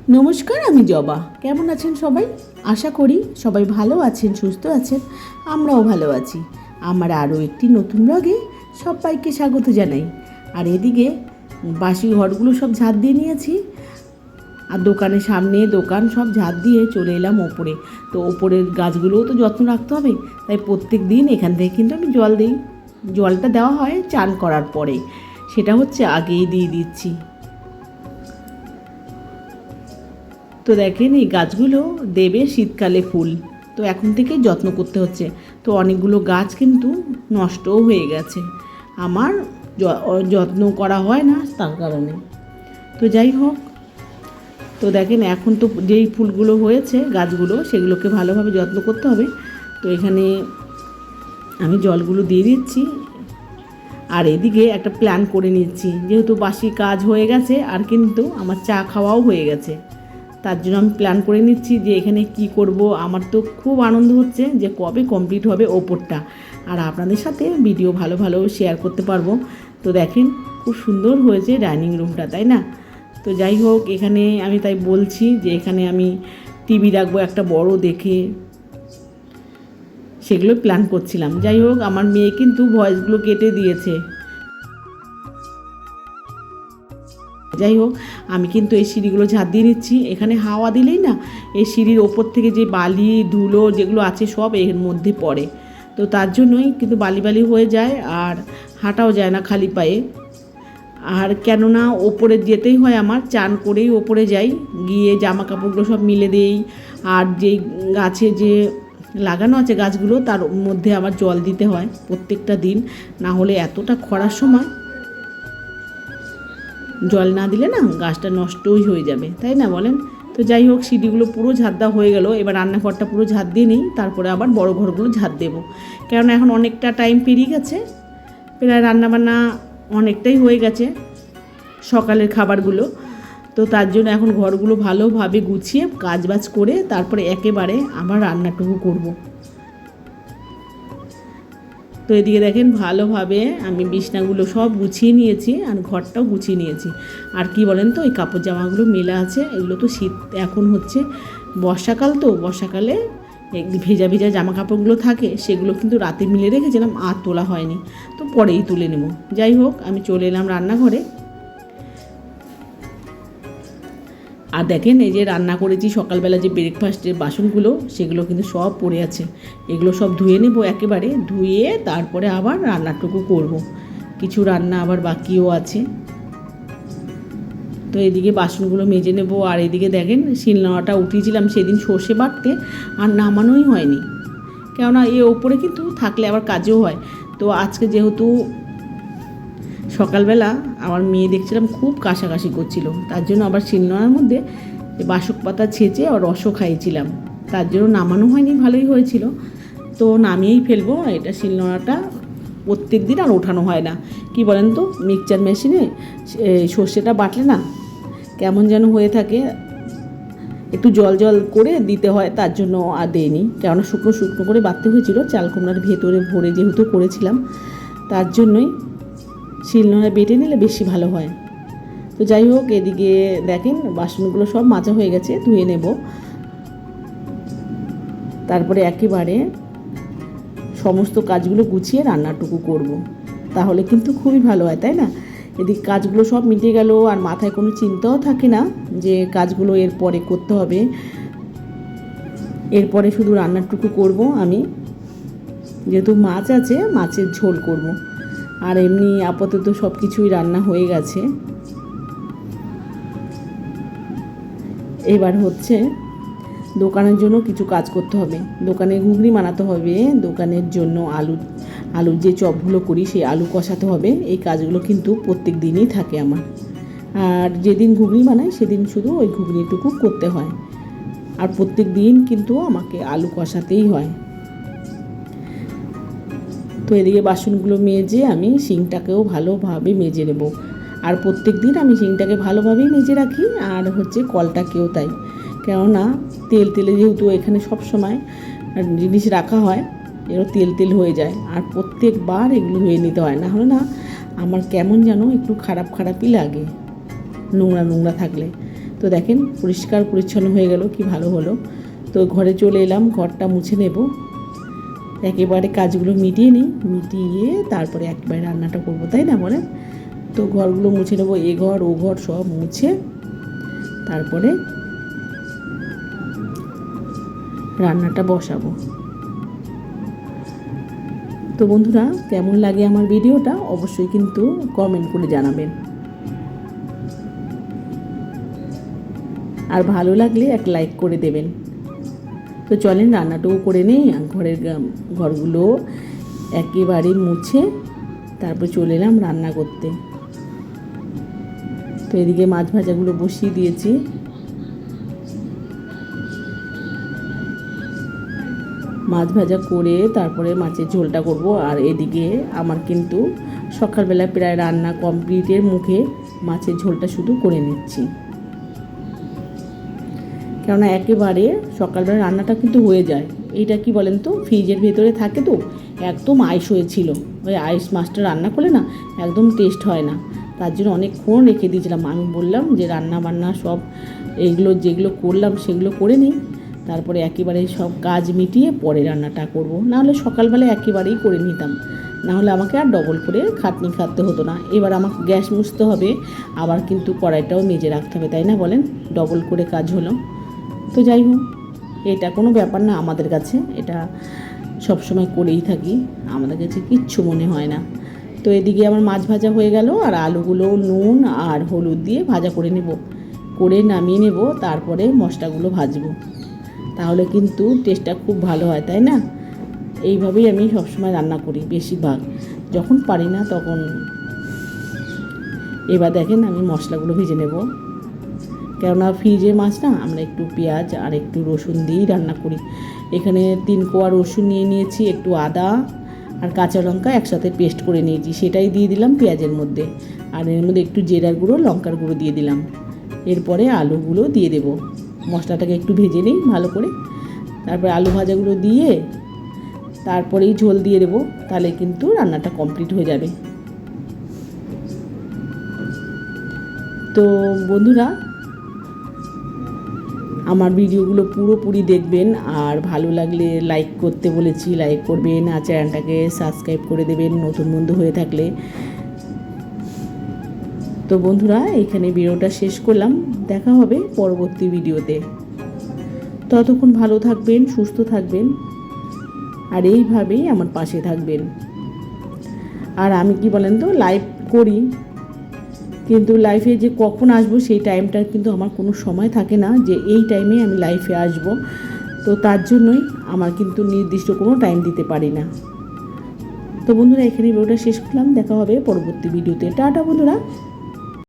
নমস্কার, আমি জবা। কেমন আছেন সবাই? আশা করি সবাই ভালো আছেন, সুস্থ আছেন। আমরাও ভালো আছি। আমার আরও একটি নতুন ব্লগে সবাইকে স্বাগত জানাই। আর এদিকে বাসি ঘরগুলো সব ঝাড় দিয়ে নিয়েছি, আর দোকানের সামনে দোকান সব ঝাড় দিয়ে চলে এলাম ওপরে। তো ওপরের গাছগুলোও তো যত্ন রাখতে হবে, তাই প্রত্যেক দিন এখান থেকে কিন্তু আমি জল দিই। জলটা দেওয়া হয় চান করার পরে, সেটা হচ্ছে আগেই দিয়ে দিচ্ছি। তো দেখেন, এই গাছগুলো দেবে শীতকালে ফুল, তো এখন থেকেই যত্ন করতে হচ্ছে। তো অনেকগুলো গাছ কিন্তু নষ্টও হয়ে গেছে, আমার যত্ন করা হয় না তার কারণে। তো যাই হোক, তো দেখেন এখন তো যেই ফুলগুলো হয়েছে গাছগুলো, সেগুলোকে ভালোভাবে যত্ন করতে হবে। তো এখানে আমি জলগুলো দিয়ে দিচ্ছি, আর এদিকে একটা প্ল্যান করে নিচ্ছি, যেহেতু বাসি কাজ হয়ে গেছে আর কিন্তু আমার চা খাওয়াও হয়ে গেছে। তার জন্য আমি প্ল্যান করে নিচ্ছি যে এখানে কি করব। আমার তো খুব আনন্দ হচ্ছে যে কবে কমপ্লিট হবে ওপরটা, আর আপনাদের সাথে ভিডিও ভালো ভালো শেয়ার করতে পারবো। তো দেখেন, খুব সুন্দর হয়েছে ডাইনিং রুমটা, তাই না? তো যাই হোক, এখানে আমি তাই বলছি যে এখানে আমি টিভি রাখবো একটা বড় দেখে, সেগুলো প্ল্যান করছিলাম। যাই হোক, আমার মেয়ে কিন্তু ভয়েসগুলো কেটে দিয়েছে। যাই হোক, আমি কিন্তু এই সিঁড়িগুলো ঝাড় দিয়ে নিচ্ছি। এখানে হাওয়া দিলেই না এই সিঁড়ির ওপর থেকে যে বালি ধুলো যেগুলো আছে সব এর মধ্যে পড়ে, তো তার জন্যই কিন্তু বালি বালি হয়ে যায় আর হাঁটাও যায় না খালি পায়ে। আর কেননা ওপরে যেতেই হয়, আমার চান করেই ওপরে যাই, গিয়ে জামা কাপড়গুলো সব মিলে দেই। আর যেই গাছে যে লাগানো আছে গাছগুলো, তার মধ্যে আবার জল দিতে হয় প্রত্যেকটা দিন, না হলে এতটা খরার সময় জল না দিলে না গাছটা নষ্টই হয়ে যাবে, তাই না বলেন? তো যাই হোক, সিঁড়িগুলো পুরো ঝাড় দেওয়া হয়ে গেল। এবার রান্নাঘরটা পুরো ঝাড় দিয়ে নিই, তারপরে আবার বড় ঘরগুলো ঝাড় দেবো। কেননা এখন অনেকটা টাইম পেরিয়ে গেছে, প্রায় রান্নাবান্না অনেকটাই হয়ে গেছে সকালের খাবারগুলো। তো তার জন্য এখন ঘরগুলো ভালোভাবে গুছিয়ে কাজবাজ করে তারপরে একেবারে আবার রান্নাটুকু করব। তো এদিকে দেখেন, ভালোভাবে আমি বিছনাগুলো সব গুছিয়ে নিয়েছি আর ঘরটাও গুছিয়ে নিয়েছি। আর কি বলেন তো, এই কাপড় জামাগুলো মেলা আছে, এগুলো তো শীত এখন হচ্ছে বর্ষাকাল, তো বর্ষাকালে ভেজা ভেজা জামা কাপড়গুলো থাকে, সেগুলো কিন্তু রাতে মিলে রেখেছিলাম, আর তোলা হয়নি, তো পরেই তুলে নেব। যাই হোক, আমি চলে এলাম রান্নাঘরে। আর দেখেন, এই যে রান্না করেছি সকালবেলা যে ব্রেকফাস্টের বাসনগুলো, সেগুলো কিন্তু সব পড়ে আছে। এগুলো সব ধুয়ে নেব, একেবারে ধুয়ে তারপরে আবার রান্নাটুকু করব। কিছু রান্না আবার বাকিও আছে, তো এদিকে বাসনগুলো মেজে নেব। আর এদিকে দেখেন, শিলনোড়াটা উঠিয়েছিলাম সেদিন সর্ষে বাটতে, আর নামানোই হয়নি, কেননা এ ওপরে কিন্তু থাকলে আবার কাজও হয়। তো আজকে যেহেতু সকালবেলা আমার মেয়ে দেখছিলাম খুব কাশাকাশি করছিল, তার জন্য আবার শিলনোড়ার মধ্যে বাসক পাতা ছেঁচে আর রসও খাইয়েছিলাম, তার জন্য নামানো হয়নি। ভালোই হয়েছিল, তো নামিয়েই ফেলবো। এটা শিলনোড়াটা প্রত্যেক দিন আর ওঠানো হয় না। কি বলেন তো, মিক্সচার মেশিনে সর্ষেটা বাটলে না কেমন যেন হয়ে থাকে, একটু জল জল করে দিতে হয়, তার জন্য আর দেয়নি। কেননা শুকনো শুকনো করে বাটতে হয়েছিল, চাল কুমড়ার ভেতরে ভরে যেহেতু করেছিলাম, তার জন্যই শিলনোড়ায় বেটে নিলে বেশি ভালো হয়। তো যাই হোক, এদিকে দেখেন বাসনগুলো সব মাজা হয়ে গেছে, ধুয়ে নেব। তারপরে একেবারে সমস্ত কাজগুলো গুছিয়ে রান্নাটুকু করব, তাহলে কিন্তু খুবই ভালো হয়, তাই না? এদিকে কাজগুলো সব মিটে গেল, আর মাথায় কোনো চিন্তাও থাকে না যে কাজগুলো এরপরে করতে হবে। এরপরে শুধু রান্নাটুকু করব আমি, যেহেতু মাছ আছে, মাছের ঝোল করব। আর এমনি আপাতত সব কিছুই রান্না হয়ে গেছে। এবার হচ্ছে দোকানের জন্য কিছু কাজ করতে হবে, দোকানে ঘুগনি বানাতে হবে, দোকানের জন্য আলুর যে চপগুলো করি সেই আলু কষাতে হবে। এই কাজগুলো কিন্তু প্রত্যেক দিনই থাকে আমার, আর যেদিন ঘুগনি বানাই সেদিন শুধু ওই ঘুগনিটুকু করতে হয়, আর প্রত্যেক দিন কিন্তু আমাকে আলু কষাতেই হয়। তো এদিকে বাসনগুলো মেজে আমি সিংটাকেও ভালোভাবে মেজে নেব, আর প্রত্যেক দিন আমি সিংটাকে ভালোভাবেই মেজে রাখি, আর হচ্ছে কলটাকেও তাই। কেননা তেল তেলে যেহেতু এখানে সব সময় জিনিস রাখা হয়, এরও তেল তেল হয়ে যায়, আর প্রত্যেকবার এগুলো ধুয়ে নিতে হয়, না হলে না আমার কেমন যেন একটু খারাপ খারাপই লাগে নোংরা নোংরা থাকলে। তো দেখেন পরিষ্কার পরিচ্ছন্ন হয়ে গেল, কি ভালো হলো। তো ঘরে চলে এলাম, ঘরটা মুছে নেব, একেবারে কাজগুলো মিটিয়ে নিই, মিটিয়ে তারপরে একেবারে রান্নাটা করবো, তাই না বলেন। তো ঘরগুলো মুছে নেবো, এ ঘর ও ঘর সব মুছে তারপরে রান্নাটা বসাবো। তো বন্ধুরা, কেমন লাগে আমার ভিডিওটা অবশ্যই কিন্তু কমেন্ট করে জানাবেন, আর ভালো লাগলে এক লাইক করে দেবেন। তো চলেন রান্নাটাও করে নেই, ঘরগুলো একেবারে মুছে তারপর চলে এলাম রান্না করতে। তো এদিকে মাছ ভাজাগুলো বসিয়ে দিয়েছি, মাছ ভাজা করে তারপরে মাছের ঝোলটা করব। আর এদিকে আমার কিন্তু সকালবেলা প্রায় রান্না কমপ্লিটের মুখে মাছের ঝোলটা শুধু করে নিচ্ছি, কেননা একেবারে সকালবেলা রান্নাটা কিন্তু হয়ে যায়। এইটা কি বলেন তো, ফ্রিজের ভেতরে থাকে তো একদম আইস হয়েছিল, ওই আইস মাছটা রান্না করলে না একদম টেস্ট হয় না, তার জন্য অনেকক্ষণ রেখে দিয়েছিলাম। আমি বললাম যে রান্না বান্না সব এইগুলো যেগুলো করলাম সেগুলো করে নিই, তারপরে একেবারে সব কাজ মিটিয়ে পরে রান্নাটা করব। নাহলে সকালবেলা একেবারেই করে নিতাম, নাহলে আমাকে আর ডবল করে খাটনি খাটতে হতো না। এবার আমাকে গ্যাস মুছতে হবে, আবার কিন্তু কড়াইটাও মেজে রাখতে হবে, তাই না বলেন, ডবল করে কাজ হলো। তো যাই হোক, এটা কোনো ব্যাপার না আমাদের কাছে, এটা সবসময় করেই থাকি, আমাদের কাছে কিচ্ছু মনে হয় না। তো এদিকে আমার মাছ ভাজা হয়ে গেল, আর আলুগুলো নুন আর হলুদ দিয়ে ভাজা করে নেব, করে নামিয়ে নেব, তারপরে মশলাগুলো ভাজবো, তাহলে কিন্তু টেস্টটা খুব ভালো হয়, তাই না। এইভাবেই আমি সবসময় রান্না করি বেশিরভাগ, যখন পারি না তখন। এবার দেখেন আমি মশলাগুলো ভেজে নেব, কেননা ফ্রিজের মাছ না আমরা একটু পেঁয়াজ আর একটু রসুন দিয়েই রান্না করি। এখানে 3 কোয়া রসুন নিয়ে নিয়েছি, একটু আদা আর কাঁচা লঙ্কা একসাথে পেস্ট করে নিয়েছি, সেটাই দিয়ে দিলাম পেঁয়াজের মধ্যে, আর এর মধ্যে একটু জিরার গুঁড়ো লঙ্কার গুঁড়ো দিয়ে দিলাম। এরপরে আলুগুলো দিয়ে দেব, মশলাটাকে একটু ভেজে নিই ভালো করে, তারপরে আলু ভাজাগুলো দিয়ে তারপরেই ঝোল দিয়ে দেবো, তাহলে কিন্তু রান্নাটা কমপ্লিট হয়ে যাবে। তো বন্ধুরা, আমার ভিডিওগুলো পুরোপুরি দেখবেন, আর ভালো লাগলে লাইক করতে বলেছি, লাইক করবেন, আর চ্যানেলটাকে সাবস্ক্রাইব করে দেবেন নতুন বন্ধু হয়ে থাকলে। তো বন্ধুরা, এখানে ভিডিওটা শেষ করলাম, দেখা হবে পরবর্তী ভিডিওতে। ততক্ষণ ভালো থাকবেন, সুস্থ থাকবেন, আর এইভাবেই আমার পাশে থাকবেন। আর আমি কি বলেন তো, লাইভ করি, কিন্তু লাইফে যে কখন আসবো সেই টাইমটা কিন্তু আমার কোনো সময় থাকে না যে এই টাইমে আমি লাইফে আসব, তো তার জন্যই আমার কিন্তু নির্দিষ্ট কোনো টাইম দিতে পারি না। তো বন্ধুরা, এখানে ভিডিওটা শেষ করলাম, দেখা হবে পরবর্তী ভিডিওতে। টাটা বন্ধুরা।